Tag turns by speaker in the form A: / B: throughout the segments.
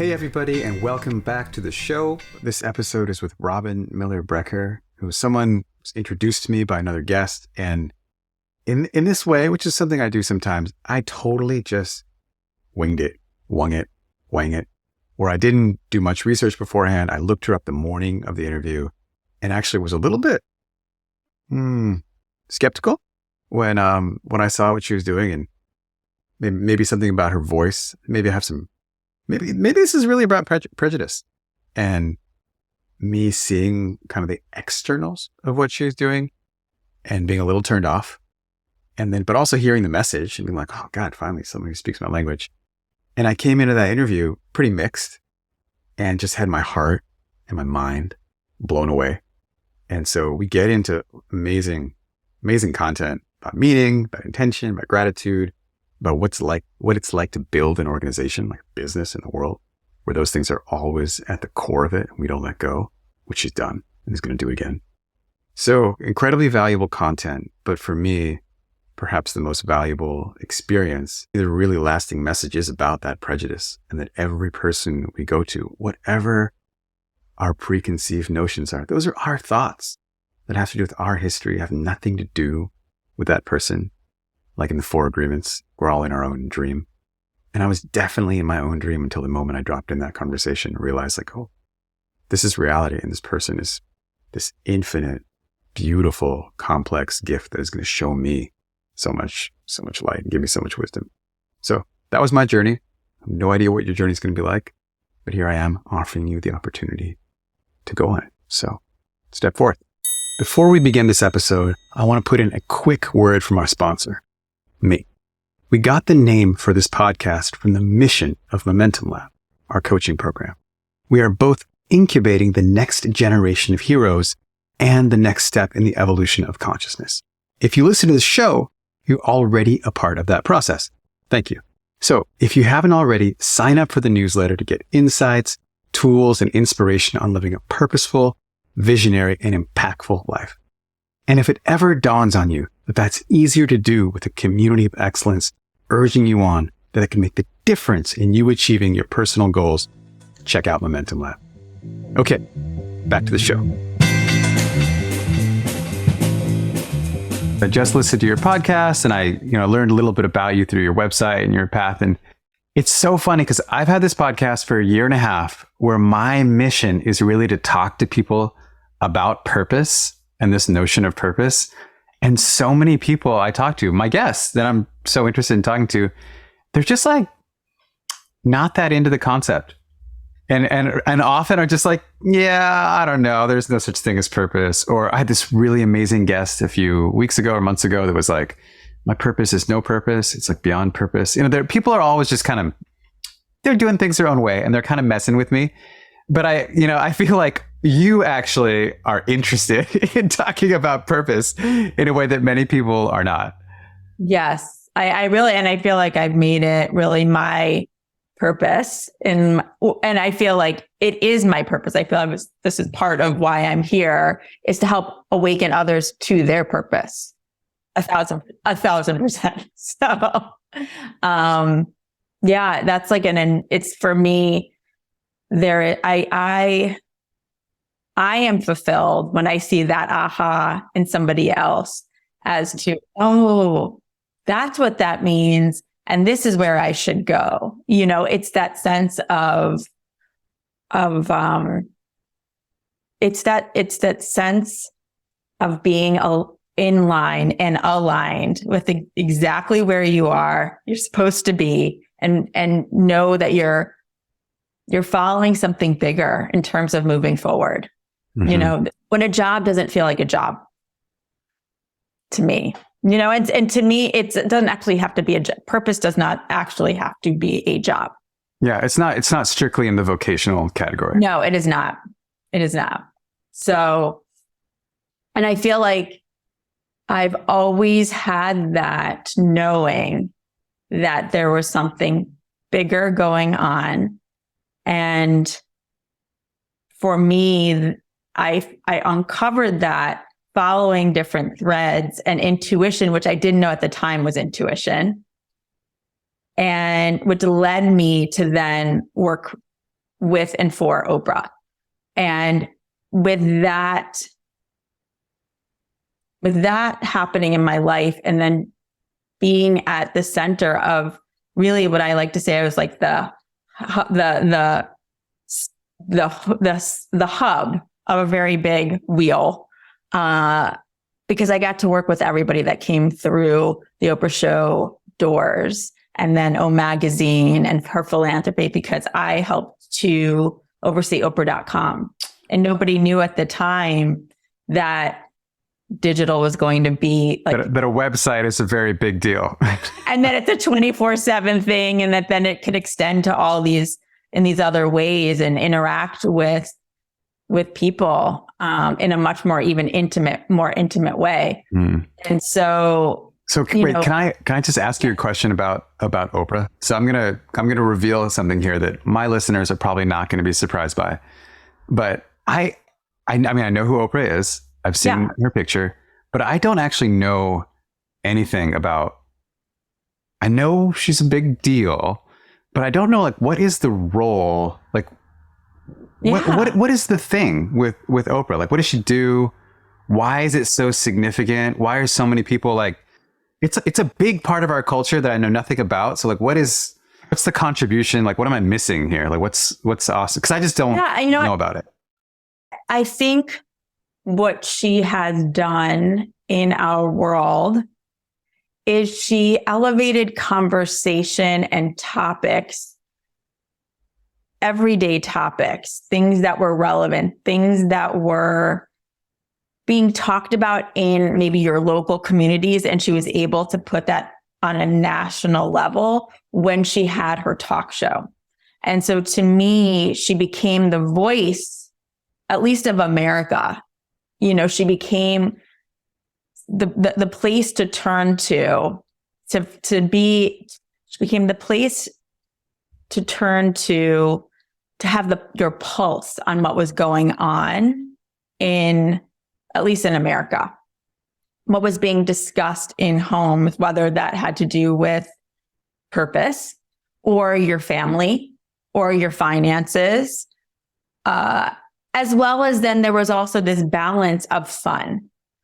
A: Hey everybody, and welcome back to the show. This episode is with Robyn Miller Brecker, who was someone who's introduced to me by another guest. And in this way, which is something I do sometimes, I totally just wung it, wang it, where I didn't do much research beforehand. I looked her up the morning of the interview and actually was a little bit skeptical when I saw what she was doing, and maybe something about her voice. Maybe this is really about prejudice and me seeing kind of the externals of what she was doing and being a little turned off. And then, but also hearing the message and being like, oh God, finally somebody who speaks my language. And I came into that interview pretty mixed and just had my heart and my mind blown away. And so we get into amazing content about meaning, about intention, about gratitude, about what it's like to build an organization, like a business in the world, where those things are always at the core of it and we don't let go, which she's done and is going to do again. So incredibly valuable content, but for me, perhaps the most valuable experience, the really lasting message is about that prejudice, and that every person we go to, whatever our preconceived notions are, those are our thoughts that have to do with our history, have nothing to do with that person. Like in the 4 agreements, we're all in our own dream. And I was definitely in my own dream until the moment I dropped in that conversation and realized like, oh, this is reality. And this person is this infinite, beautiful, complex gift that is going to show me so much light and give me so much wisdom. So that was my journey. I have no idea what your journey is going to be like, but here I am offering you the opportunity to go on it. So step forth. Before we begin this episode, I want to put in a quick word from our sponsor, me. We got the name for this podcast from the mission of Momentum Lab, our coaching program. We are both incubating the next generation of heroes and the next step in the evolution of consciousness. If you listen to the show, you're already a part of that process. Thank you. So if you haven't already, sign up for the newsletter to get insights, tools, and inspiration on living a purposeful, visionary, and impactful life. And if it ever dawns on you that that's easier to do with a community of excellence urging you on, that it can make the difference in you achieving your personal goals, check out Momentum Lab. Okay, back to the show. I just listened to your podcast and I learned a little bit about you through your website and your path. And it's so funny because I've had this podcast for a year and a half where my mission is really to talk to people about purpose and this notion of purpose. And so many people I talk to, my guests that I'm so interested in talking to, they're just like not that into the concept. And often are just like, yeah, I don't know. There's no such thing as purpose. Or I had this really amazing guest a few weeks ago or months ago that was like, my purpose is no purpose. It's like beyond purpose. People are always just kind of, they're doing things their own way and they're kind of messing with me. But I feel like you actually are interested in talking about purpose in a way that many people are not.
B: Yes, I really, and I feel like I've made it really my purpose, and I feel like it is my purpose. I feel like this is part of why I'm here, is to help awaken others to their purpose. 1,000%. So, yeah, that's like it's for me. I am fulfilled when I see that aha in somebody else as to, oh, that's what that means. And this is where I should go. It's that sense it's that sense of being in line and aligned with exactly where you're supposed to be, and know that you're following something bigger in terms of moving forward. Mm-hmm. When a job doesn't feel like a job to me, and to me, it doesn't actually have to be a job. Purpose does not actually have to be a job.
A: Yeah. It's not strictly in the vocational category.
B: No, it is not. It is not. So, and I feel like I've always had that knowing that there was something bigger going on. And for me, I uncovered that following different threads and intuition, which I didn't know at the time was intuition, and which led me to then work with and for Oprah. And with that happening in my life, and then being at the center of really what I like to say, I was like the hub of a very big wheel, because I got to work with everybody that came through the Oprah show doors, and then O Magazine and her philanthropy, because I helped to oversee Oprah.com. And nobody knew at the time that digital was going to be like
A: that a website is a very big deal.
B: And that it's a 24/7 thing, and that then it could extend to all these in these other ways and interact with people in a much more even more intimate way. And so
A: wait, can I just ask you a question about Oprah? So I'm gonna reveal something here that my listeners are probably not going to be surprised by, but I mean, I know who Oprah is. I've seen her picture, but I don't actually know anything about. I know she's a big deal, but I don't know, like, what is the role? Like, what is the thing with Oprah? Like, what does she do? Why is it so significant? Why are so many people like? It's a big part of our culture that I know nothing about. So, like, what's the contribution? Like, what am I missing here? Like, what's awesome? Because I just don't know about it.
B: I think what she has done in our world is she elevated conversation and topics, everyday topics, things that were relevant, things that were being talked about in maybe your local communities. And she was able to put that on a national level when she had her talk show. And so to me, she became the voice, at least of America. You know, she became the place to turn she became the place to turn to have your pulse on what was going on at least in America, what was being discussed in homes, whether that had to do with purpose or your family or your finances, as well as then there was also this balance of fun,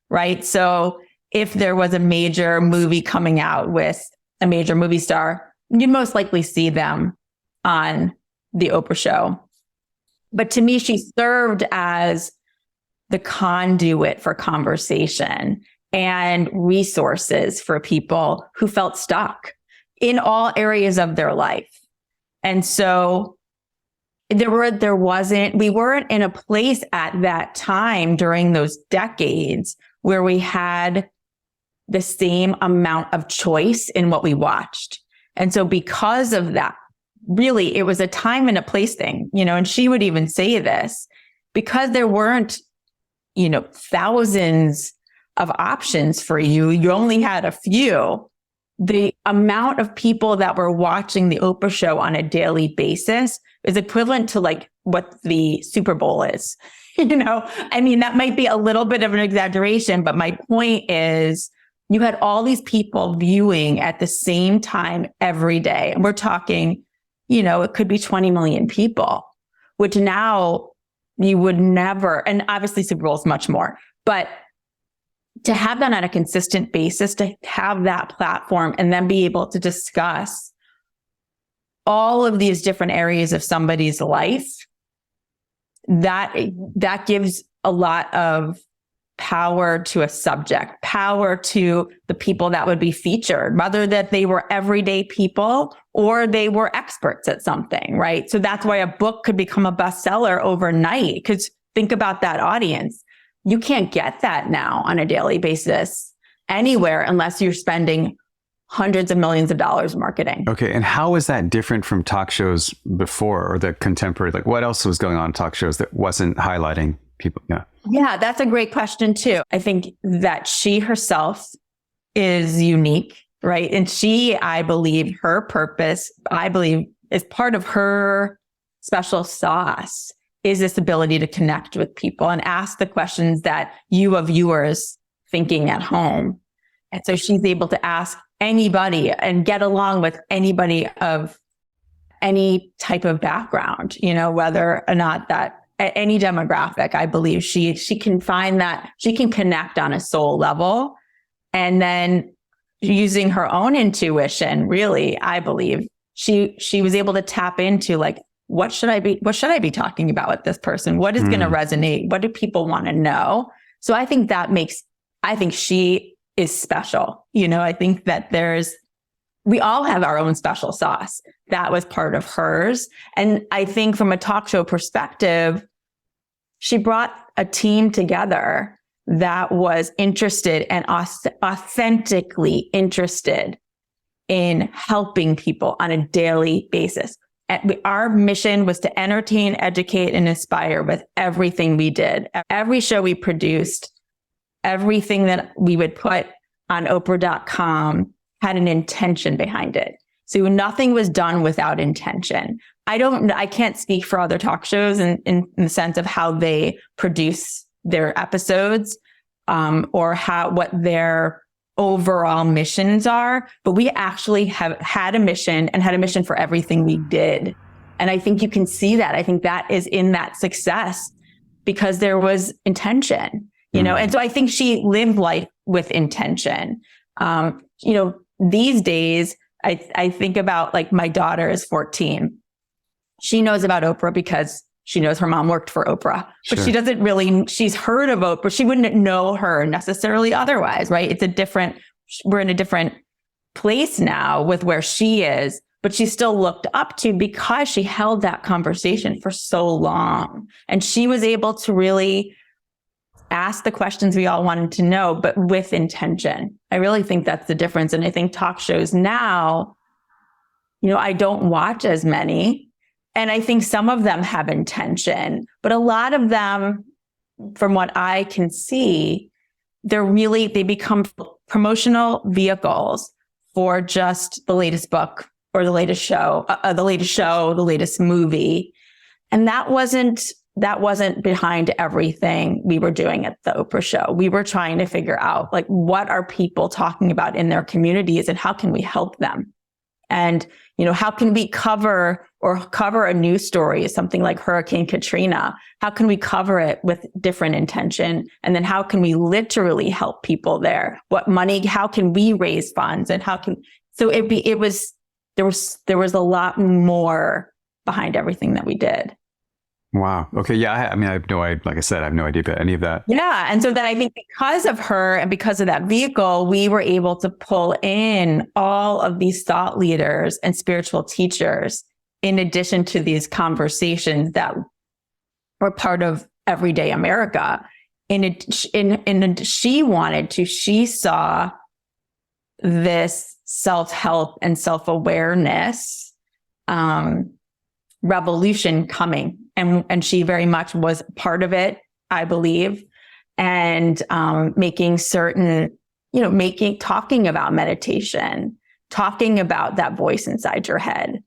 B: right? So if there was a major movie coming out with a major movie star, you'd most likely see them on the Oprah show. But to me, she served as the conduit for conversation and resources for people who felt stuck in all areas of their life. And so we weren't in a place at that time during those decades where we had the same amount of choice in what we watched. And so because of that, really, it was a time and a place thing, and she would even say this, because there weren't, thousands of options for you. You only had a few. The amount of people that were watching the Oprah show on a daily basis is equivalent to like what the Super Bowl is. I mean, that might be a little bit of an exaggeration, but my point is you had all these people viewing at the same time every day. And we're talking, it could be 20 million people, which now you would never, and obviously Super Bowl is much more, but to have that on a consistent basis, to have that platform and then be able to discuss all of these different areas of somebody's life, that gives a lot of power to a subject, power to the people that would be featured, whether that they were everyday people or they were experts at something, right? So that's why a book could become a bestseller overnight, because think about that audience. You can't get that now on a daily basis anywhere unless you're spending hundreds of millions of dollars marketing.
A: Okay. And how is that different from talk shows before, or the contemporary? Like, what else was going on in talk shows that wasn't highlighting people?
B: Yeah, that's a great question too. I think that she herself is unique, right? And I believe her purpose, is part of her special sauce is this ability to connect with people and ask the questions that you, a viewers, thinking at home. And so she's able to ask anybody and get along with anybody of any type of background, whether or not that any demographic. I believe she can find that she can connect on a soul level, and then using her own intuition, really, I believe she was able to tap into like, what should I be talking about with this person? What is going to resonate? What do people want to know? So I think she is special. I think that we all have our own special sauce. That was part of hers. And I think from a talk show perspective, she brought a team together that was interested and authentically interested in helping people on a daily basis. Our mission was to entertain, educate, and inspire with everything we did. Every show we produced, everything that we would put on Oprah.com had an intention behind it. So nothing was done without intention. I can't speak for other talk shows in the sense of how they produce their episodes, or what their overall missions are, but we actually have had a mission and had a mission for everything we did. And I think you can see that. I think that is in that success because there was intention, and so I think she lived life with intention. These days, I think about like my daughter is 14. She knows about Oprah because she knows her mom worked for Oprah, but she doesn't really, she's heard of Oprah. She wouldn't know her necessarily otherwise, right? We're in a different place now with where she is, but she's still looked up to because she held that conversation for so long. And she was able to really ask the questions we all wanted to know, but with intention. I really think that's the difference. And I think talk shows now, I don't watch as many. And I think some of them have intention, but a lot of them, from what I can see, they become promotional vehicles for just the latest book or the latest show, the latest movie. And that wasn't behind everything we were doing at the Oprah show. We were trying to figure out like, what are people talking about in their communities and how can we help them? And, how can we cover a news story, something like Hurricane Katrina? How can we cover it with different intention? And then how can we literally help people there? What money, how can we raise funds and there was a lot more behind everything that we did.
A: Wow. Okay. Yeah. I have no idea. Like I said, I have no idea about any of that.
B: Yeah. And so then I think because of her and because of that vehicle, we were able to pull in all of these thought leaders and spiritual teachers in addition to these conversations that were part of everyday America. She saw this self-help and self-awareness, revolution coming. And she very much was part of it, I believe. And making certain, talking about meditation, talking about that voice inside your head,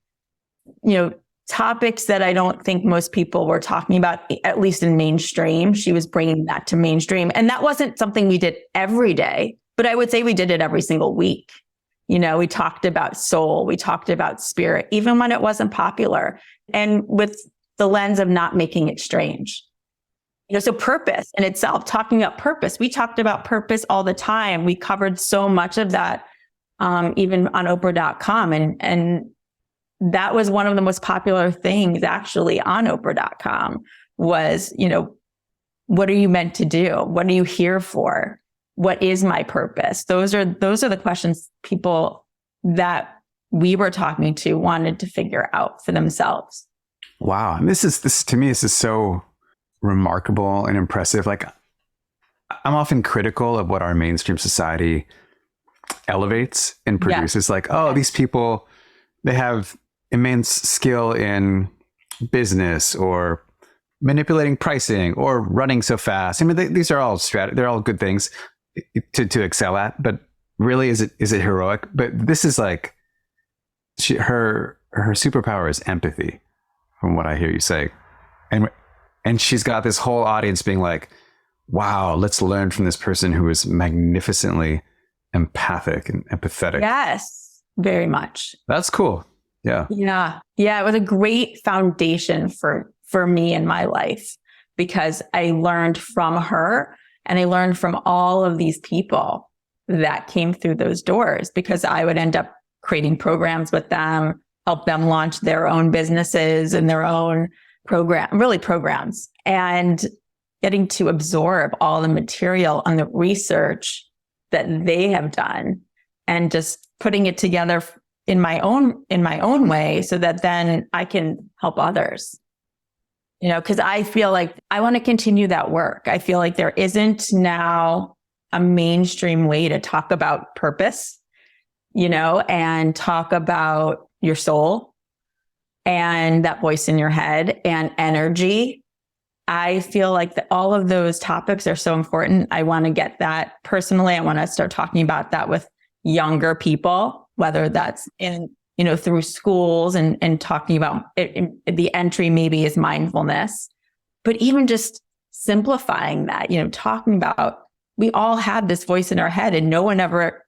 B: topics that I don't think most people were talking about, at least in mainstream. She was bringing that to mainstream. And that wasn't something we did every day, but I would say we did it every single week. We talked about soul, we talked about spirit, even when it wasn't popular. And with the lens of not making it strange. So purpose in itself, talking about purpose. We talked about purpose all the time. We covered so much of that, even on Oprah.com. And that was one of the most popular things actually on Oprah.com was, what are you meant to do? What are you here for? What is my purpose? Those are the questions people that we were talking to wanted to figure out for themselves.
A: Wow. And this to me, this is so remarkable and impressive. Like, I'm often critical of what our mainstream society elevates and produces. Like, these people, they have immense skill in business or manipulating pricing or running so fast. I mean, these are all they're all good things to excel at, but really, is it heroic? But this is like, her superpower is empathy, from what I hear you say. And she's got this whole audience being like, wow, let's learn from this person who is magnificently empathic and empathetic.
B: Yes, very much.
A: That's cool. Yeah.
B: Yeah. Yeah. It was a great foundation for me in my life because I learned from her and I learned from all of these people that came through those doors because I would end up creating programs with them, help them launch their own businesses and their own programs, and getting to absorb all the material and the research that they have done and just putting it together in my own way so that then I can help others. Because I feel like I want to continue that work. I feel like there isn't now a mainstream way to talk about purpose, and talk about your soul and that voice in your head and energy. I feel like all of those topics are so important. I want to get that personally. I want to start talking about that with younger people, whether that's through schools and talking about it. The entry maybe is mindfulness, but even just simplifying that, talking about, we all had this voice in our head and no one ever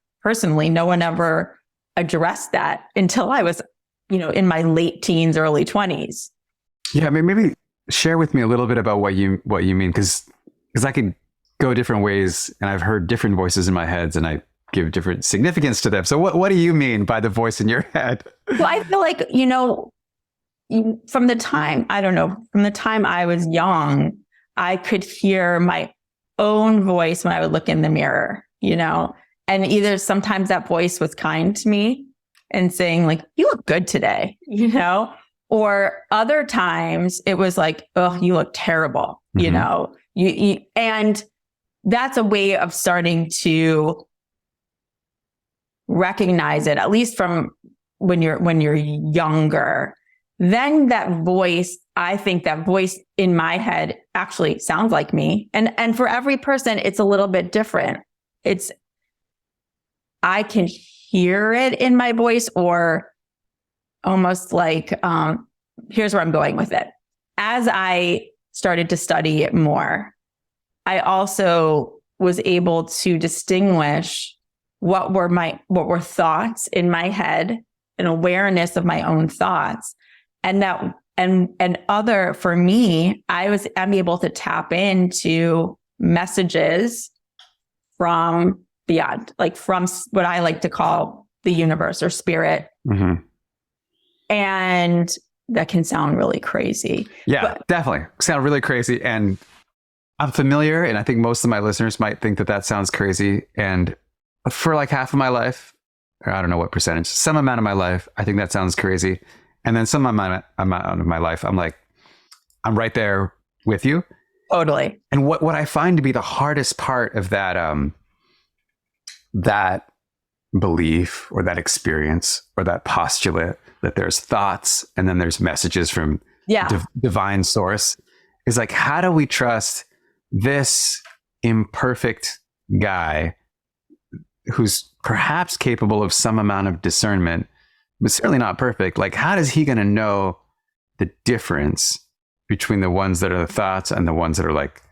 B: addressed that until I was, in my late teens, early 20s.
A: Yeah. I mean, maybe share with me a little bit about what you mean. Cause I could go different ways and I've heard different voices in my heads and I give different significance to them. So what do you mean by the voice in your head?
B: Well, I feel like, from the time I was young, I could hear my own voice when I would look in the mirror, and either sometimes that voice was kind to me and saying like, you look good today, or other times it was like, oh, you look terrible, you and that's a way of starting to recognize it, at least from when you're younger. Then that voice, I think that voice in my head actually sounds like me. And for every person, it's a little bit different. I can hear it in my voice, or almost like, here's where I'm going with it. As I started to study it more, I also was able to distinguish what were thoughts in my head, an awareness of my own thoughts. And other, for me, I'm able to tap into messages from beyond, like from what I like to call the universe or spirit.
A: Mm-hmm.
B: And that can sound really crazy.
A: Yeah, definitely sound really crazy. And I'm familiar. And I think most of my listeners might think that sounds crazy. And for like half of my life, or I don't know what percentage, some amount of my life, I think that sounds crazy. And then some amount of my life, I'm like, I'm right there with you.
B: Totally.
A: And what I find to be the hardest part of that belief or that experience or that postulate that there's thoughts and then there's messages from divine source is like, how do we trust this imperfect guy who's perhaps capable of some amount of discernment, but certainly not perfect? Like, how is he going to know the difference between the ones that are the thoughts and the ones that are like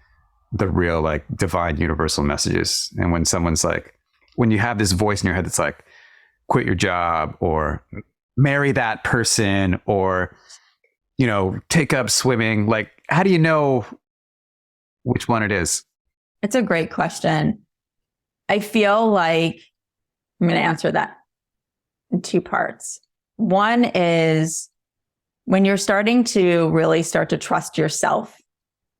A: the real, like divine universal messages? And when someone's like, when you have this voice in your head that's like, quit your job or marry that person or, take up swimming, like, how do you know which one it is?
B: It's a great question. I feel like I'm going to answer that in two parts. One is when you're starting to really start to trust yourself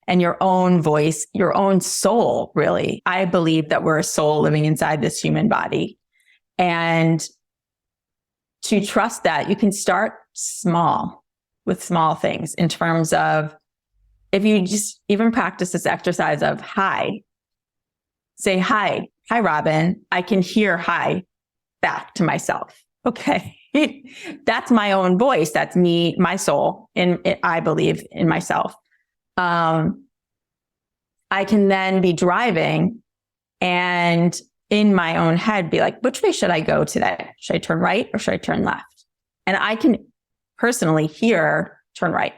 B: and your own voice, your own soul, really. I believe that we're a soul living inside this human body. And to trust that, you can start small with small things in terms of, if you just even practice this exercise of hi, say hi, Robyn. I can hear hi back to myself. Okay. That's my own voice. That's me, my soul, I believe in myself. I can then be driving and in my own head be like, which way should I go today? Should I turn right or should I turn left? And I can personally hear turn right.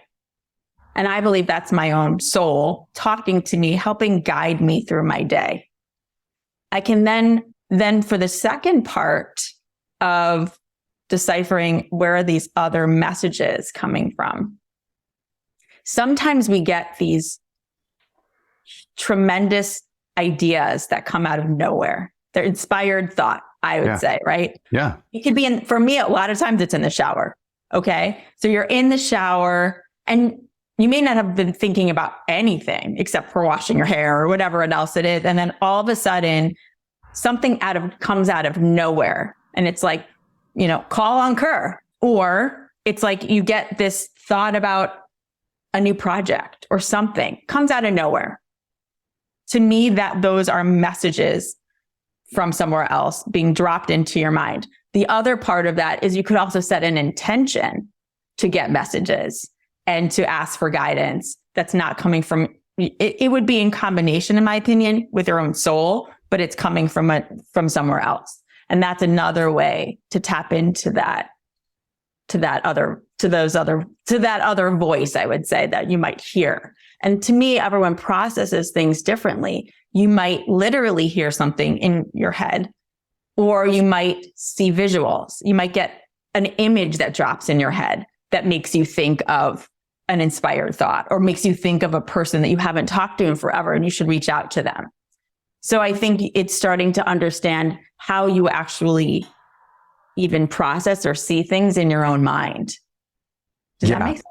B: And I believe that's my own soul talking to me, helping guide me through my day. I can then for the second part of deciphering where are these other messages coming from. Sometimes we get these tremendous ideas that come out of nowhere. They're inspired thought, I would say, right?
A: Yeah.
B: It could be for me, a lot of times it's in the shower. Okay. So you're in the shower and you may not have been thinking about anything except for washing your hair or whatever else it is. And then all of a sudden something comes out of nowhere. And it's like, call on Kerr. Or it's like you get this thought about a new project or something comes out of nowhere. To me, those are messages from somewhere else being dropped into your mind. The other part of that is you could also set an intention to get messages and to ask for guidance that's not coming from, it would be in combination, in my opinion, with your own soul, but it's coming from somewhere else. And that's another way to tap into that other voice, I would say, that you might hear. And to me, everyone processes things differently. You might literally hear something in your head, or you might see visuals. You might get an image that drops in your head that makes you think of an inspired thought, or makes you think of a person that you haven't talked to in forever and you should reach out to them. So I think it's starting to understand how you actually even process or see things in your own mind. Does that make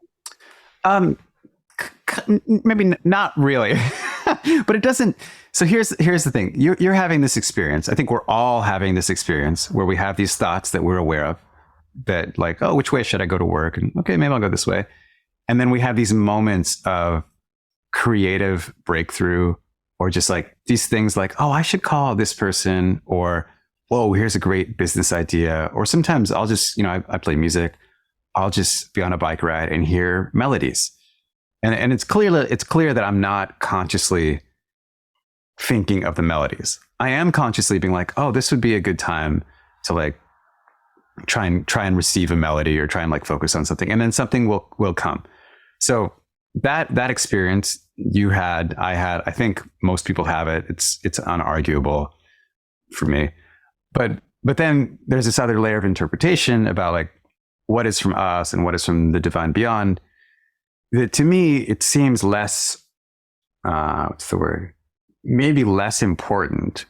B: sense?
A: Maybe not really, but it doesn't. So here's the thing. You're having this experience. I think we're all having this experience where we have these thoughts that we're aware of, that like, oh, which way should I go to work? And okay, maybe I'll go this way. And then we have these moments of creative breakthrough, or just like these things like, oh, I should call this person, or, whoa, here's a great business idea. Or sometimes I'll just, I play music. I'll just be on a bike ride and hear melodies. And it's clear that I'm not consciously thinking of the melodies. I am consciously being like, oh, this would be a good time to like try and receive a melody, or try and like focus on something. And then something will come. So that experience you had, I had, I think most people have it. It's unarguable for me. But then there's this other layer of interpretation about like what is from us and what is from the divine beyond. That to me, it seems less, what's the word? Maybe less important.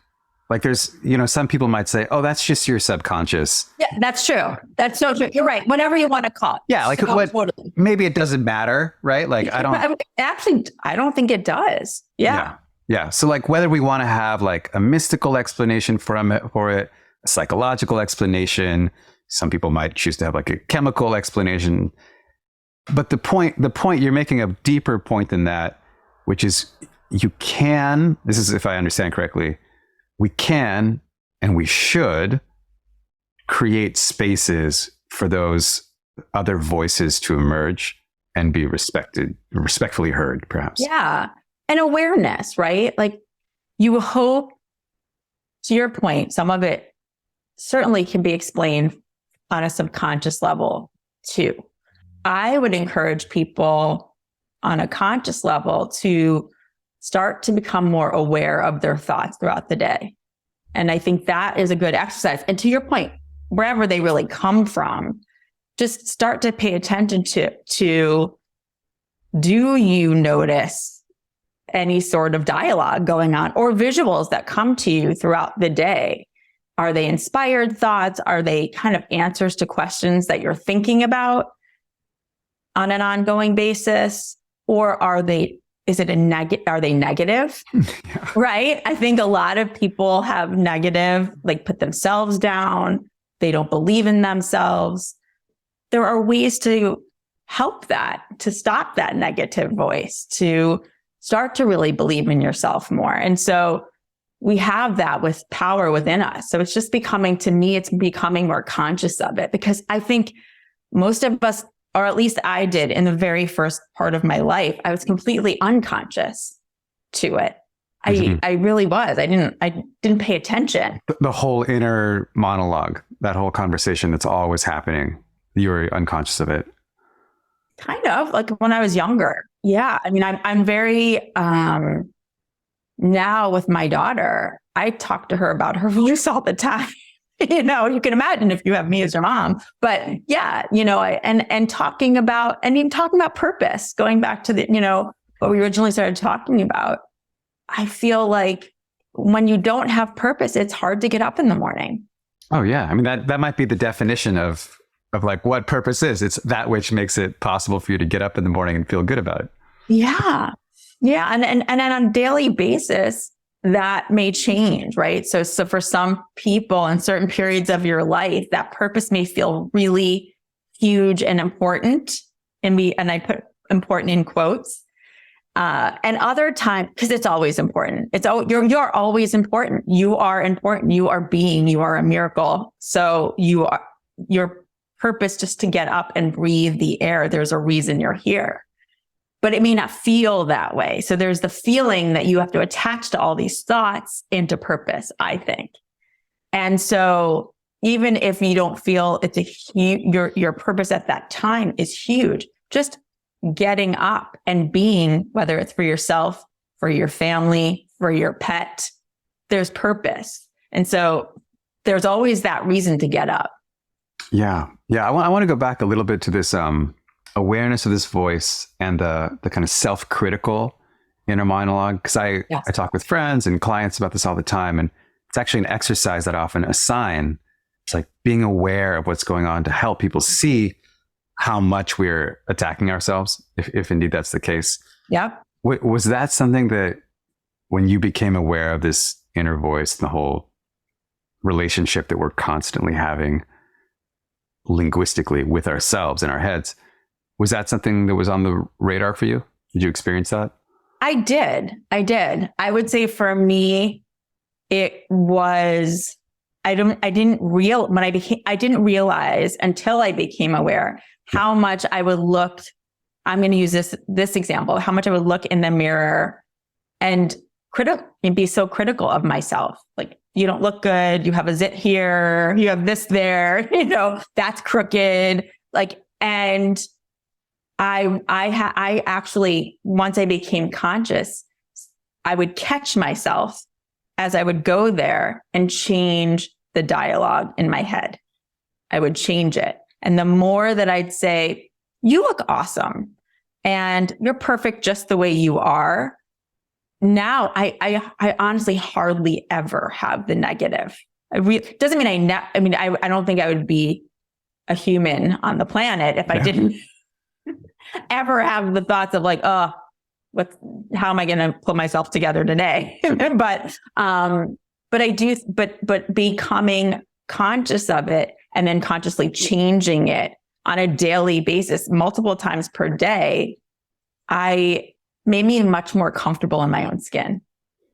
A: Like there's, some people might say, oh, that's just your subconscious.
B: Yeah, that's true. That's so true. You're right. Whatever you want to call it.
A: Yeah. Like totally. Maybe it doesn't matter, right? Like I
B: don't think it does. Yeah.
A: Yeah. So like whether we want to have like a mystical explanation for it, a psychological explanation, some people might choose to have like a chemical explanation. But the point you're making a deeper point than that, which is this is if I understand correctly, we can and we should create spaces for those other voices to emerge and be respectfully heard, perhaps.
B: Yeah. And awareness, right? Like you hope, to your point, some of it certainly can be explained on a subconscious level too. I would encourage people on a conscious level to start to become more aware of their thoughts throughout the day. And I think that is a good exercise. And to your point, wherever they really come from, just start to pay attention to do you notice any sort of dialogue going on or visuals that come to you throughout the day? Are they inspired thoughts? Are they kind of answers to questions that you're thinking about on an ongoing basis? Or are they negative?
A: Yeah.
B: Right? I think a lot of people have negative, like put themselves down. They don't believe in themselves. There are ways to help that, to stop that negative voice, to start to really believe in yourself more. And so we have that with power within us. So it's just becoming more conscious of it, because I think most of us, or at least I did in the very first part of my life, I was completely unconscious to it. I really was. I didn't pay attention.
A: The whole inner monologue, that whole conversation that's always happening, you were unconscious of it.
B: Kind of like when I was younger. Yeah. I mean, I'm very, now with my daughter, I talk to her about her voice all the time You can imagine if you have me as your mom. But yeah, and talking about, and even talking about purpose, going back to what we originally started talking about. I feel like when you don't have purpose, it's hard to get up in the morning.
A: Oh yeah. I mean, that might be the definition of like what purpose is. It's that which makes it possible for you to get up in the morning and feel good about it.
B: Yeah. Yeah. And then on a daily basis, that may change, right? So for some people in certain periods of your life, that purpose may feel really huge and important. And I put important in quotes. And other times, because it's always important. You're always important. You are important. You are a miracle. So your purpose just to get up and breathe the air. There's a reason you're here. But it may not feel that way. So there's the feeling that you have to attach to all these thoughts into purpose, I think. And so even if you don't feel your purpose at that time is huge, just getting up and being, whether it's for yourself, for your family, for your pet, there's purpose. And so there's always that reason to get up. Yeah.
A: Yeah. I want to go back a little bit to this, awareness of this voice and the kind of self-critical inner monologue. Cause I talk with friends and clients about this all the time. And it's actually an exercise that I often assign. It's like being aware of what's going on to help people see how much we're attacking ourselves, if indeed that's the case.
B: Yeah.
A: Was that something that when you became aware of this inner voice, the whole relationship that we're constantly having linguistically with ourselves in our heads, was that something that was on the radar for you? Did you experience that?
B: I did. I would say for me, it was, I didn't realize until I became aware how much I would look, I'm going to use this example, how much I would look in the mirror and be so critical of myself. Like, you don't look good. You have a zit here. You have this there, that's crooked. Like, and I actually, once I became conscious, I would catch myself as I would go there and change the dialogue in my head. I would change it. And the more that I'd say, you look awesome and you're perfect just the way you are. Now I honestly hardly ever have the negative. Doesn't mean I don't think I would be a human on the planet if I didn't ever have the thoughts of like, how am I going to pull myself together today? but becoming conscious of it and then consciously changing it on a daily basis, multiple times per day, made me much more comfortable in my own skin.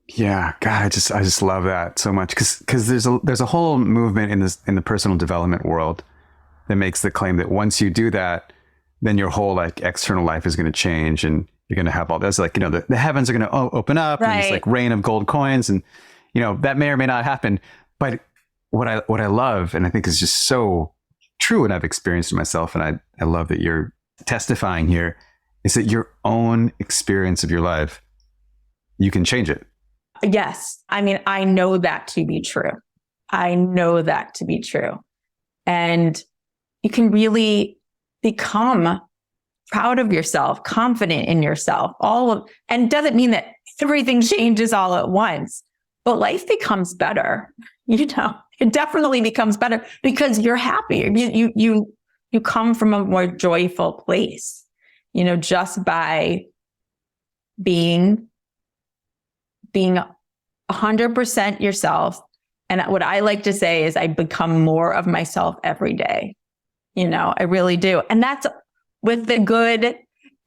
A: Yeah, God, I just love that so much because there's a whole movement in the personal development world that makes the claim that once you do that, then your whole like external life is going to change and you're going to have all this, like, the heavens are going to open up and it's like rain of gold coins. And, that may or may not happen. But what I love, and I think is just so true, and I've experienced it myself, and I love that you're testifying here, is that your own experience of your life, you can change it.
B: Yes. I mean, I know that to be true. And you can really become proud of yourself, confident in yourself, and it doesn't mean that everything changes all at once, but life becomes better. It definitely becomes better because you're happier. You come from a more joyful place, just by being 100% yourself. And what I like to say is I become more of myself every day. I really do. And that's with the good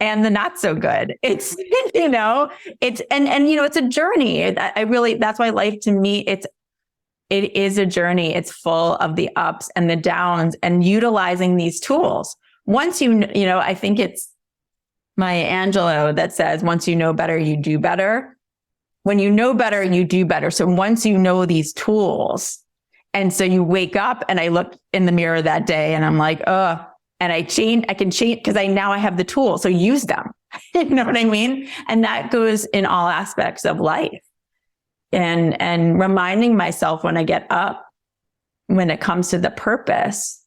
B: and the not so good. It's, it's a journey. That's why life to me, it is a journey. It's full of the ups and the downs and utilizing these tools. Once I think it's Maya Angelou that says, once you know better, you do better. When you know better, you do better. So once you know these tools, and so you wake up, and I look in the mirror that day and I'm like, and I can change because I have the tools. So use them. You know what I mean? And that goes in all aspects of life. And reminding myself when I get up, when it comes to the purpose,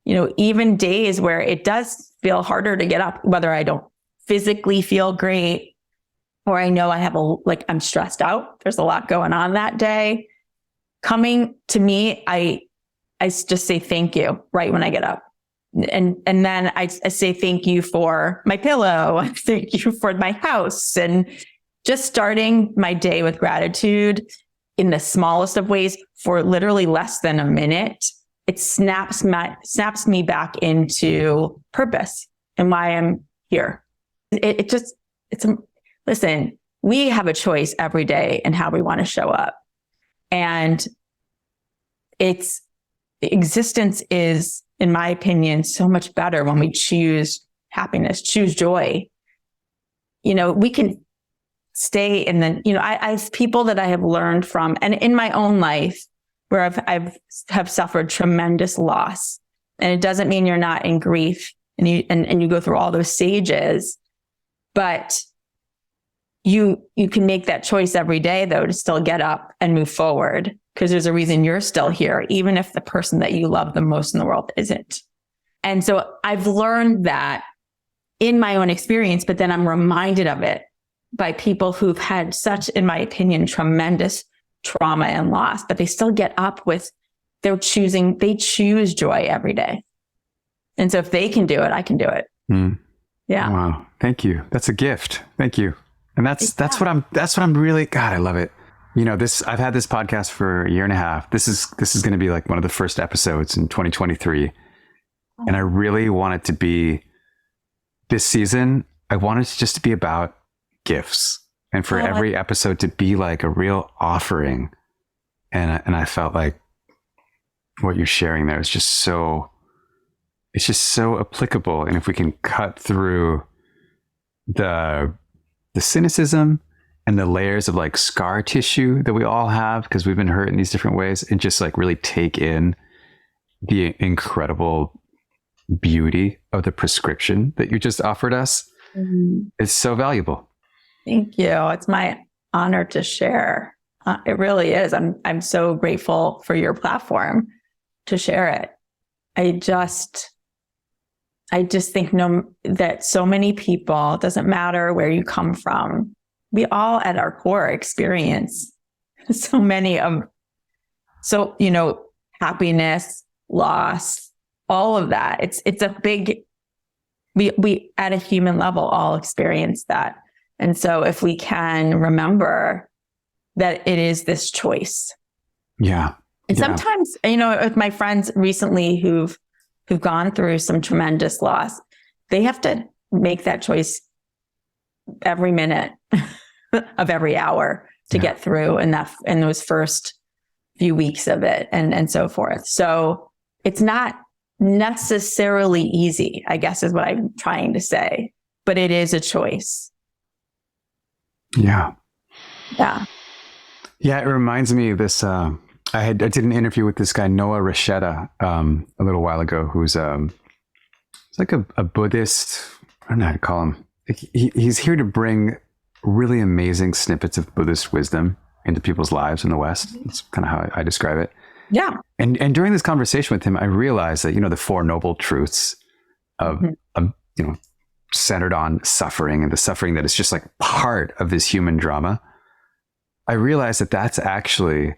B: even days where it does feel harder to get up, whether I don't physically feel great or I know I have I'm stressed out. There's a lot going on that day. Coming to me, I just say thank you right when I get up. And then I say thank you for my pillow. Thank you for my house. And just starting my day with gratitude in the smallest of ways for literally less than a minute, it snaps me back into purpose and why I'm here. Listen, we have a choice every day in how we want to show up. And existence is, in my opinion, so much better when we choose happiness, choose joy. We can stay in the, I've people that I have learned from, and in my own life where I've suffered tremendous loss. And it doesn't mean you're not in grief and you go through all those stages, but you can make that choice every day though, to still get up and move forward. Because there's a reason you're still here, even if the person that you love the most in the world isn't. And so I've learned that in my own experience, but then I'm reminded of it by people who've had such, in my opinion, tremendous trauma and loss, but they still get up they choose joy every day. And so if they can do it, I can do it.
A: Mm.
B: Yeah.
A: Wow. Thank you. That's a gift. Thank you. And that's what I'm really, God, I love it. I've had this podcast for a year and a half. This is going to be like one of the first episodes in 2023. And I really want it to be this season. I want it just to be about gifts and for every episode to be like a real offering. And I felt like what you're sharing there is just so applicable. And if we can cut through the cynicism and the layers of like scar tissue that we all have because we've been hurt in these different ways, and just like really take in the incredible beauty of the prescription that you just offered us, it's so valuable.
B: Thank you. It's my honor to share. It really is. I'm so grateful for your platform to share it. I just think that so many people, it doesn't matter where you come from, we all at our core experience happiness, loss, all of that. It's a big, we at a human level all experience that. And so if we can remember that it is this choice.
A: Yeah.
B: And sometimes, with my friends recently who've gone through some tremendous loss, they have to make that choice every minute of every hour to get through in those first few weeks of it and so forth. So it's not necessarily easy, I guess is what I'm trying to say, but it is a choice.
A: Yeah.
B: Yeah.
A: Yeah. It reminds me of this, I did an interview with this guy, Noah Rasheta, a little while ago, who's it's like a Buddhist, I don't know how to call him. He's here to bring really amazing snippets of Buddhist wisdom into people's lives in the West. That's kind of how I describe it.
B: Yeah.
A: And during this conversation with him, I realized that, the Four Noble Truths of centered on suffering and the suffering that is just like part of this human drama. I realized that that's actually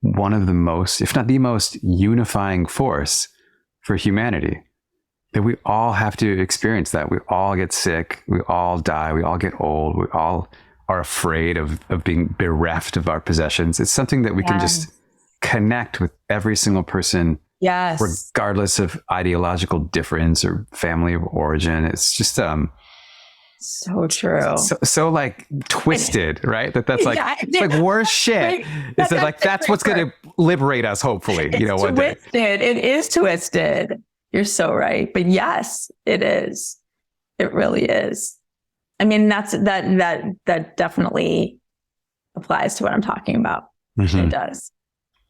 A: one of the most, if not the most unifying force for humanity, that we all have to experience that. We all get sick. We all die. We all get old. We all are afraid of being bereft of our possessions. It's something that we can just connect with every single person, regardless of ideological difference or family of origin. It's just,
B: so true.
A: So like twisted, right? That's like, it's like worse shit. Is that like, that's what's going to liberate us, hopefully, one day.
B: It is twisted. You're so right. But yes, it is. It really is. I mean, that definitely applies to what I'm talking about. Mm-hmm. It does.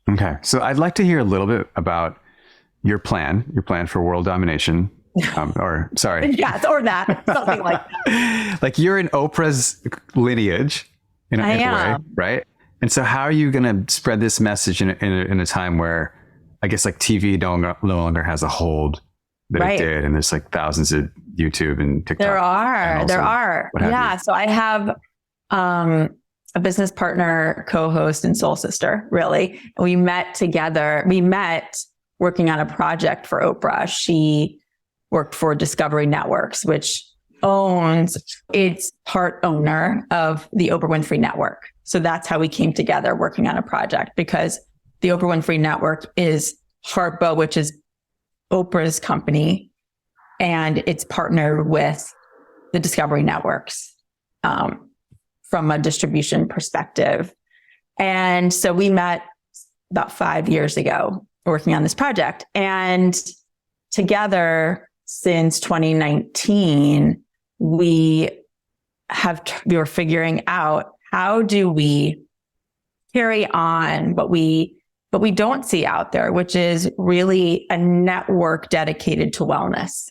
A: Okay. So I'd like to hear a little bit about your plan for world domination. Or sorry.
B: Yes, or that, something like that.
A: Like you're in Oprah's lineage in a way, right? And so how are you going to spread this message in a time where I guess like TV no longer has a hold that it did. And there's like thousands of YouTube and TikTok.
B: There are. Yeah. So I have a business partner, co-host, and soul sister, really. We met together. We met working on a project for Oprah. She worked for Discovery Networks, which it's part owner of the Oprah Winfrey Network. So that's how we came together working on a project, because the Oprah Winfrey Network is Harpo, which is Oprah's company, and it's partnered with the Discovery Networks from a distribution perspective. And so we met about 5 years ago working on this project, and together since 2019, we were figuring out, how do we carry on what we don't see out there, which is really a network dedicated to wellness.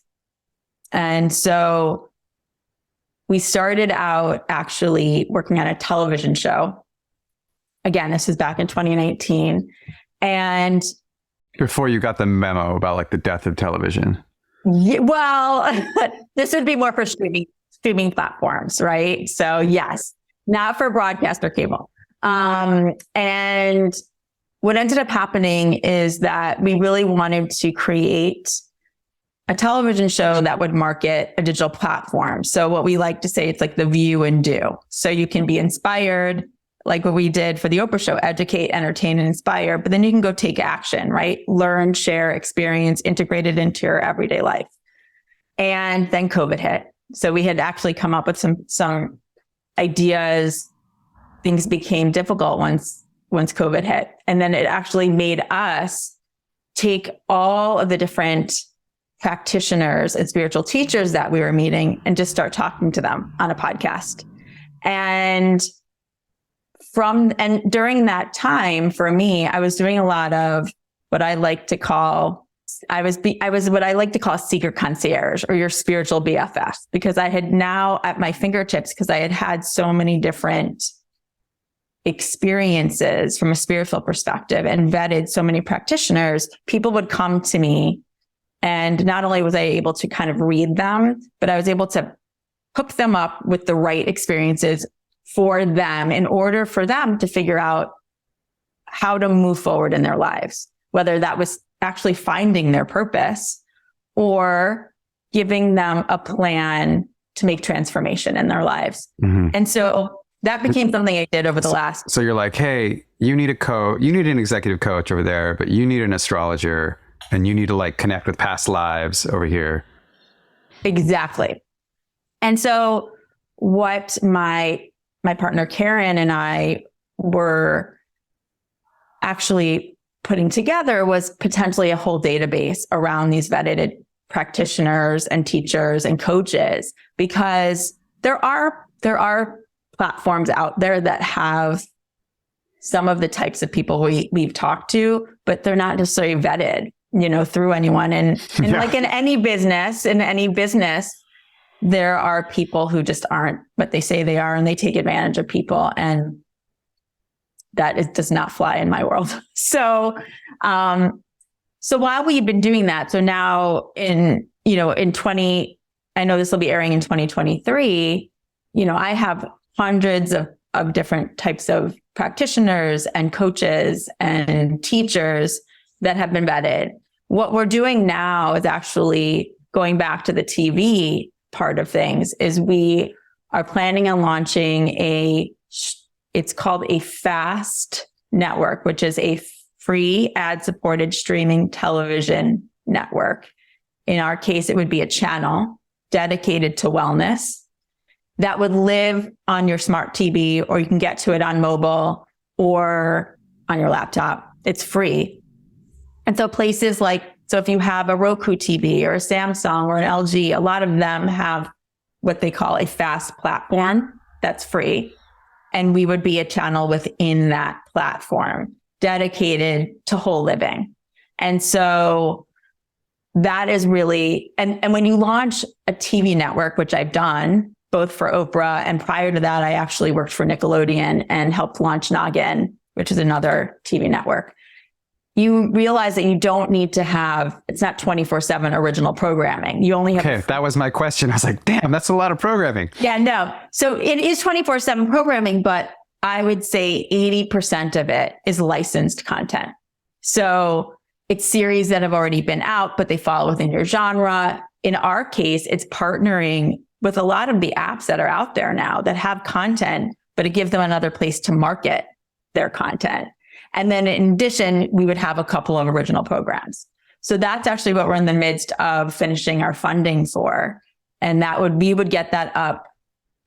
B: And so we started out actually working on a television show. Again, this was back in 2019. And
A: before you got the memo about like the death of television.
B: Well, this would be more for streaming platforms, right? So yes, not for broadcast or cable. And what ended up happening is that we really wanted to create a television show that would market a digital platform. So what we like to say, it's like the view and do. So you can be inspired, like what we did for the Oprah show, educate, entertain, and inspire, but then you can go take action, right? Learn, share, experience, integrate it into your everyday life. And then COVID hit. So we had actually come up with some ideas. Things became difficult once COVID hit. And then it actually made us take all of the different practitioners and spiritual teachers that we were meeting and just start talking to them on a podcast. And during that time, for me, I was doing a lot of what I like to call, I was what I like to call seeker concierge, or your spiritual BFF, because I had now at my fingertips, because I had had so many different experiences from a spiritual perspective and vetted so many practitioners. People would come to me, and not only was I able to kind of read them, but I was able to hook them up with the right experiences for them in order for them to figure out how to move forward in their lives, whether that was actually finding their purpose or giving them a plan to make transformation in their lives. Mm-hmm. And so that became something I did over the last.
A: So you're like, hey, you need an executive coach over there, but you need an astrologer, and you need to like connect with past lives over here.
B: Exactly. And so what my partner Karen and I were actually putting together was potentially a whole database around these vetted practitioners and teachers and coaches, because there are platforms out there that have some of the types of people we've talked to, but they're not necessarily vetted, through anyone. And like in any business, there are people who just aren't what they say they are, and they take advantage of people. And that does not fly in my world. So while we've been doing that, so now I know this will be airing in 2023, I have hundreds of different types of practitioners and coaches and teachers that have been vetted. What we're doing now is actually going back to the TV part of things, is we are planning on launching it's called a FAST network, which is a free ad-supported streaming television network. In our case, it would be a channel dedicated to wellness that would live on your smart TV, or you can get to it on mobile or on your laptop. It's free. And so places so if you have a Roku TV or a Samsung or an LG, a lot of them have what they call a FAST platform that's free. And we would be a channel within that platform dedicated to whole living. And so that is really, and when you launch a TV network, which I've done both for Oprah, and prior to that, I actually worked for Nickelodeon and helped launch Noggin, which is another TV network. you realize that you don't need to have, it's not 24/7 original programming. You only have.
A: Okay, that was my question. I was like, damn, that's a lot of programming.
B: Yeah, no. So it is 24/7 programming, but I would say 80% of it is licensed content. So it's series that have already been out, but they fall within your genre. In our case, it's partnering with a lot of the apps that are out there now that have content, but it gives them another place to market their content. And then in addition, we would have a couple of original programs. So that's actually what we're in the midst of finishing our funding for. And we would get that up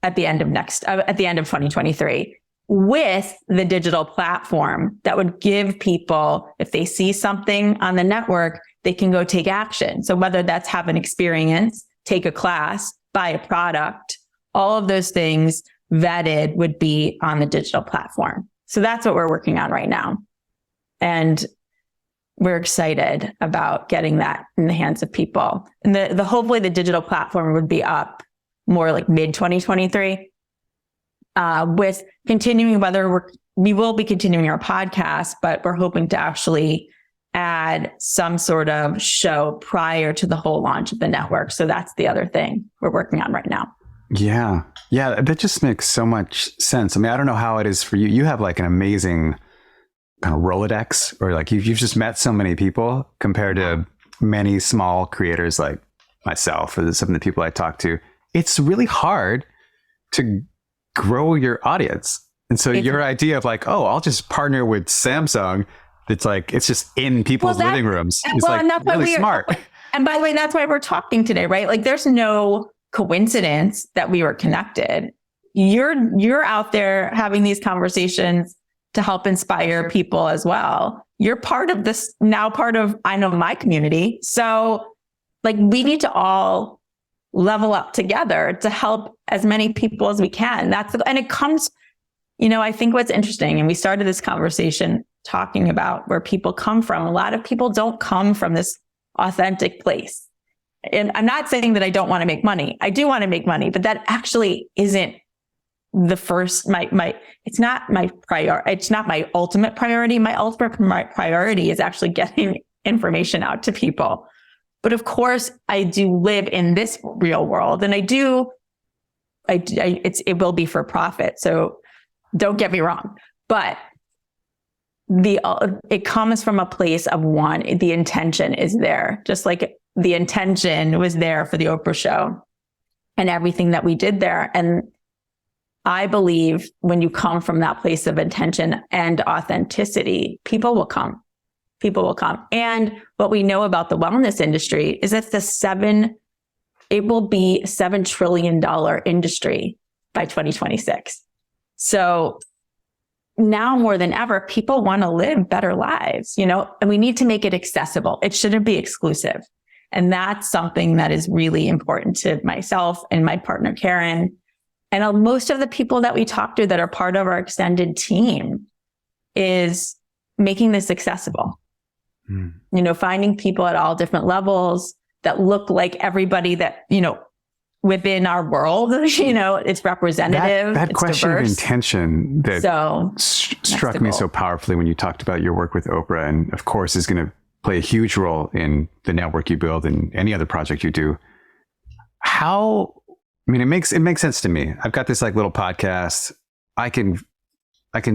B: at the end of 2023 with the digital platform that would give people, if they see something on the network, they can go take action. So whether that's have an experience, take a class, buy a product, all of those things vetted would be on the digital platform. So that's what we're working on right now. And we're excited about getting that in the hands of people. And hopefully the digital platform would be up more like mid 2023, with continuing, we will be continuing our podcast, but we're hoping to actually add some sort of show prior to the whole launch of the network. So that's the other thing we're working on right now.
A: Yeah. Yeah. That just makes so much sense. I mean, I don't know how it is for you. You have like an amazing kind of Rolodex, or like you've just met so many people compared to many small creators like myself or some of the people I talk to. It's really hard to grow your audience. And so your idea of like, oh, I'll just partner with Samsung. It's just in people's living rooms. It's really smart.
B: And by the way, that's why we're talking today, right? Like there's no coincidence that we were connected. You're out there having these conversations to help inspire people as well. You're part of this now, I know, my community. So like we need to all level up together to help as many people as we can. And it comes, I think what's interesting, and we started this conversation talking about where people come from. A lot of people don't come from this authentic place. And I'm not saying that I don't want to make money. I do want to make money, but that actually isn't the first, it's not my priority. It's not my ultimate priority. My ultimate priority is actually getting information out to people. But of course I do live in this real world, and it will be for profit. So don't get me wrong, but it comes from a place of the intention is there, just like the intention was there for the Oprah show and everything that we did there. And I believe when you come from that place of intention and authenticity, people will come. And what we know about the wellness industry is that it will be a $7 trillion industry by 2026. So now more than ever, people want to live better lives, and we need to make it accessible. It shouldn't be exclusive. And that's something that is really important to myself and my partner, Karen. And most of the people that we talk to that are part of our extended team is making this accessible. Finding people at all different levels that look like everybody that, within our world, it's representative.
A: That
B: it's
A: question
B: diverse.
A: of intention that struck me so powerfully when you talked about your work with Oprah, and of course is going to play a huge role in the network you build and any other project you do. It makes sense to me. I've got this like little podcast. I can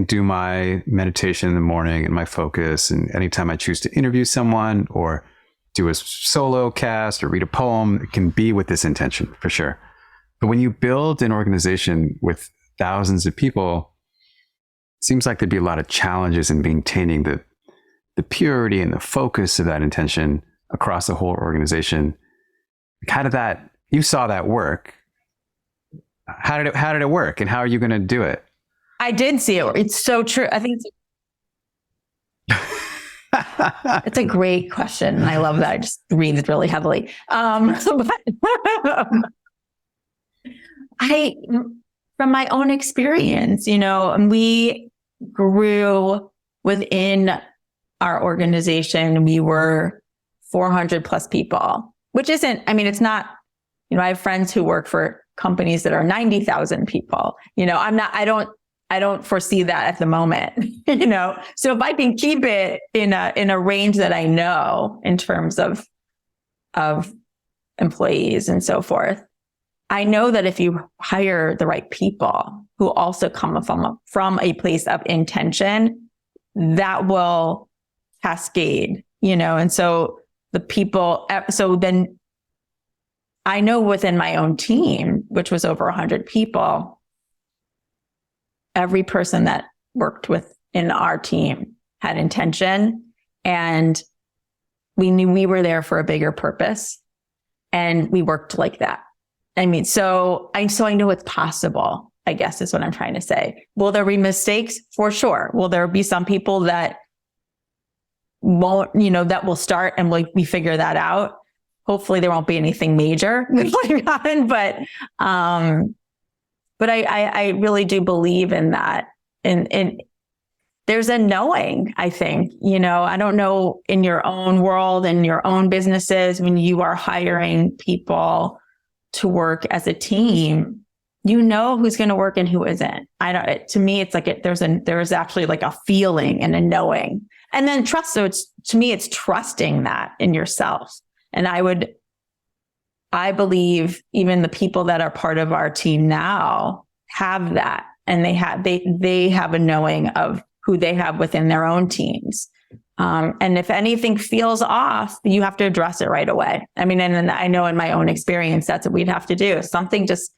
A: do my meditation in the morning and my focus, and anytime I choose to interview someone or do a solo cast or read a poem, it can be with this intention for sure. But when you build an organization with thousands of people, it seems like there'd be a lot of challenges in maintaining the purity and the focus of that intention across the whole organization. How did you saw that work? How did it work, and how are you going to do it?
B: I did see it. It's so true. I think it's a great question. And I love that. I just breathed really heavily. From my own experience, we grew within our organization. We were 400 plus people, which isn't, it's not, I have friends who work for companies that are 90,000 people. I don't I don't foresee that at the moment, So if I can keep it in a range that I know in terms of employees and so forth, I know that if you hire the right people who also come from a place of intention, that will cascade, and so the people, so then I know within my own team, which was over 100 people, every person that worked within our team had intention, and we knew we were there for a bigger purpose, and we worked like that. I mean, so I know it's possible, I guess is what I'm trying to say. Will there be mistakes? For sure. Will there be some people that won't, that will start and we figure that out? Hopefully there won't be anything major but I really do believe in that. And there's a knowing, I think, I don't know, in your own world, in your own businesses, when you are hiring people to work as a team, who's going to work and who isn't. To me, it's like there's actually like a feeling and a knowing, and then trust. So to me, it's trusting that in yourself. And I believe even the people that are part of our team now have that, and they have a knowing of who they have within their own teams. And if anything feels off, you have to address it right away. I mean, and I know in my own experience, that's what we'd have to do. Something just,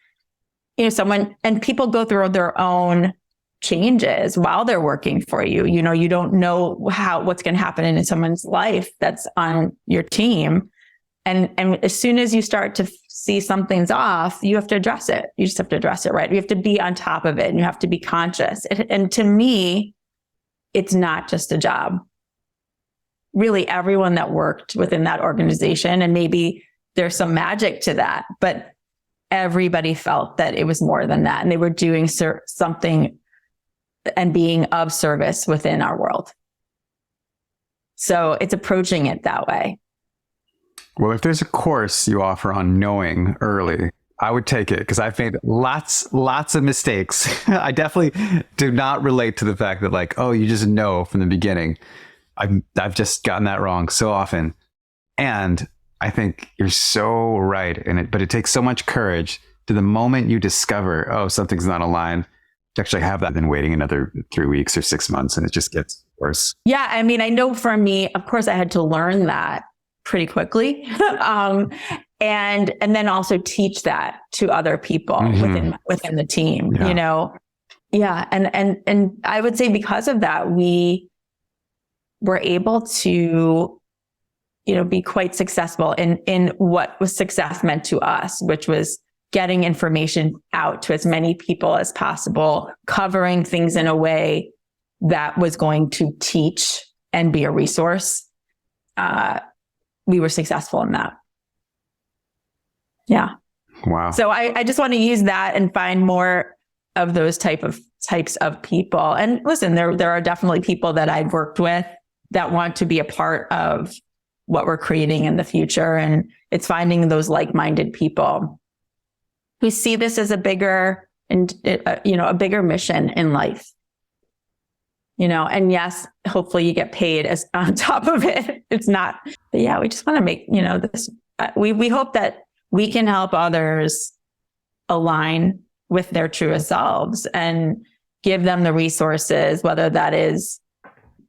B: and people go through their own changes while they're working for you. You don't know what's going to happen in someone's life that's on your team. And as soon as you start to see something's off, you have to address it. You just have to address it, right? You have to be on top of it, and you have to be conscious. And to me, it's not just a job. Really, everyone that worked within that organization, and maybe there's some magic to that, but everybody felt that it was more than that. And they were doing something and being of service within our world. So it's approaching it that way.
A: Well, if there's a course you offer on knowing early, I would take it, because I've made lots of mistakes. I definitely do not relate to the fact that you just know from the beginning. I've just gotten that wrong so often. And I think you're so right in it, but it takes so much courage to the moment you discover, something's not aligned, to actually have that, then waiting another 3 weeks or 6 months, and it just gets worse.
B: Yeah. I mean, I know for me, of course, I had to learn that pretty quickly. And then also teach that to other people within the team, Yeah. And I would say because of that, we were able to, be quite successful in what was success meant to us, which was getting information out to as many people as possible, covering things in a way that was going to teach and be a resource. We were successful in that. Yeah.
A: Wow.
B: So I just want to use that and find more of those types of people. And listen, there are definitely people that I've worked with that want to be a part of what we're creating in the future. And it's finding those like-minded people who see this as a bigger mission in life. And yes, hopefully you get paid as on top of it. It's not, but yeah, we just want to make, this, we hope that we can help others align with their truest selves and give them the resources, whether that is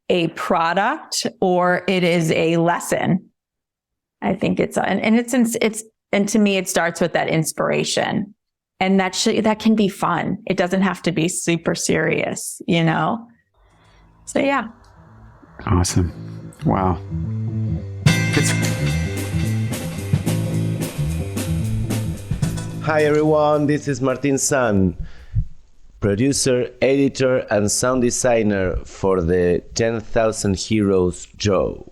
B: a product or it is a lesson. I think it's and to me, it starts with that inspiration, and that can be fun. It doesn't have to be super serious, So yeah.
A: Awesome. Wow.
C: Hi everyone, this is Martin San, producer, editor, and sound designer for the 10,000 Heroes Joe.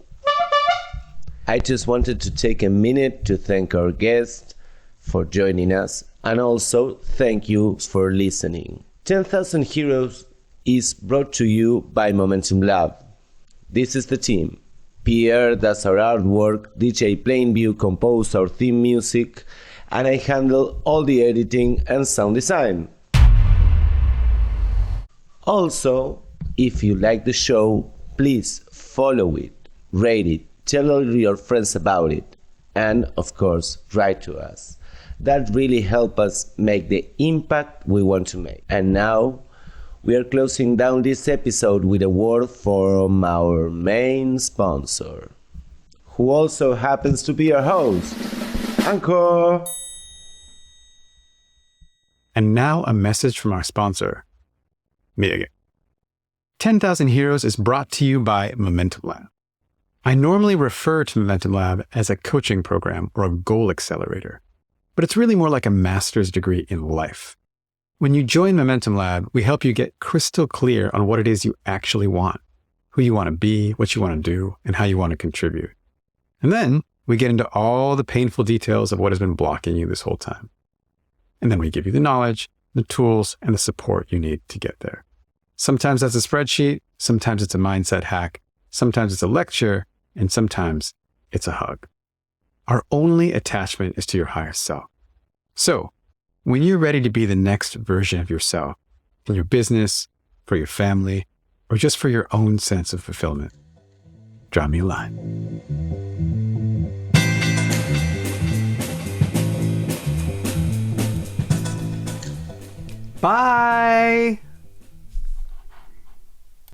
C: I just wanted to take a minute to thank our guest for joining us, and also thank you for listening. 10,000 Heroes is brought to you by Momentum Lab. This is the team. Pierre does our artwork, DJ Plainview composed our theme music, and I handle all the editing and sound design. Also, if you like the show, please follow it, rate it, tell all your friends about it, and of course, write to us. That really helps us make the impact we want to make. And now, we are closing down this episode with a word from our main sponsor, who also happens to be our host, Anchor.
A: And now a message from our sponsor, me again. 10,000 Heroes is brought to you by Momentum Lab. I normally refer to Momentum Lab as a coaching program or a goal accelerator, but it's really more like a master's degree in life. When you join Momentum Lab, we help you get crystal clear on what it is you actually want, who you want to be, what you want to do, and how you want to contribute. And then we get into all the painful details of what has been blocking you this whole time. And then we give you the knowledge, the tools, and the support you need to get there. Sometimes that's a spreadsheet, sometimes it's a mindset hack, sometimes it's a lecture, and sometimes it's a hug. Our only attachment is to your higher self. So, when you're ready to be the next version of yourself, in your business, for your family, or just for your own sense of fulfillment, drop me a line. Bye!